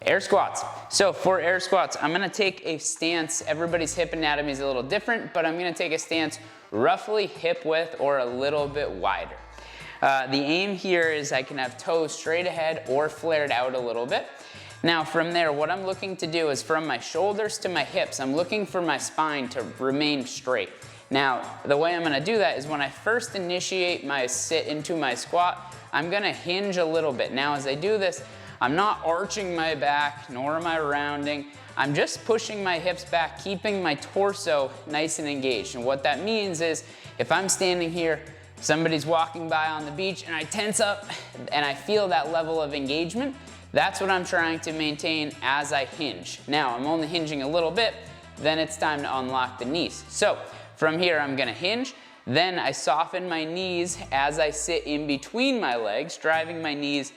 Air squats. So for air squats, I'm gonna take a stance. Everybody's hip anatomy is a little different, but I'm gonna take a stance roughly hip width or a little bit wider. The aim here is I can have toes straight ahead or flared out a little bit. Now from there, what I'm looking to do is from my shoulders to my hips, I'm looking for my spine to remain straight. Now, the way I'm gonna do that is when I first initiate my sit into my squat, I'm gonna hinge a little bit. Now as I do this, I'm not arching my back, nor am I rounding. I'm just pushing my hips back, keeping my torso nice and engaged. And what that means is, if I'm standing here, somebody's walking by on the beach and I tense up and I feel that level of engagement, that's what I'm trying to maintain as I hinge. Now, I'm only hinging a little bit, then it's time to unlock the knees. So, from here I'm gonna hinge, then I soften my knees as I sit in between my legs, driving my knees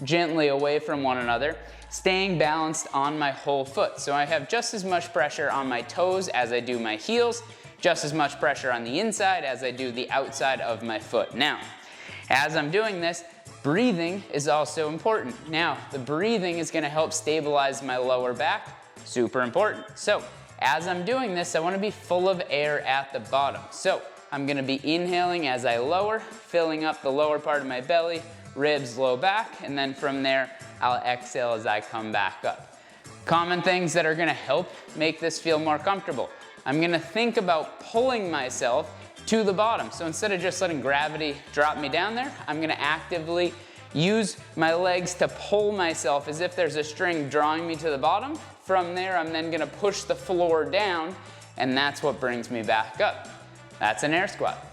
gently away from one another, staying balanced on my whole foot. So I have just as much pressure on my toes as I do my heels, just as much pressure on the inside as I do the outside of my foot. Now, as I'm doing this, breathing is also important. Now, the breathing is gonna help stabilize my lower back, super important. So, as I'm doing this, I wanna be full of air at the bottom. So, I'm gonna be inhaling as I lower, filling up the lower part of my belly, ribs, low back, and then from there, I'll exhale as I come back up. Common things that are gonna help make this feel more comfortable. I'm gonna think about pulling myself to the bottom. So instead of just letting gravity drop me down there, I'm gonna actively use my legs to pull myself as if there's a string drawing me to the bottom. From there, I'm then gonna push the floor down, and that's what brings me back up. That's an air squat.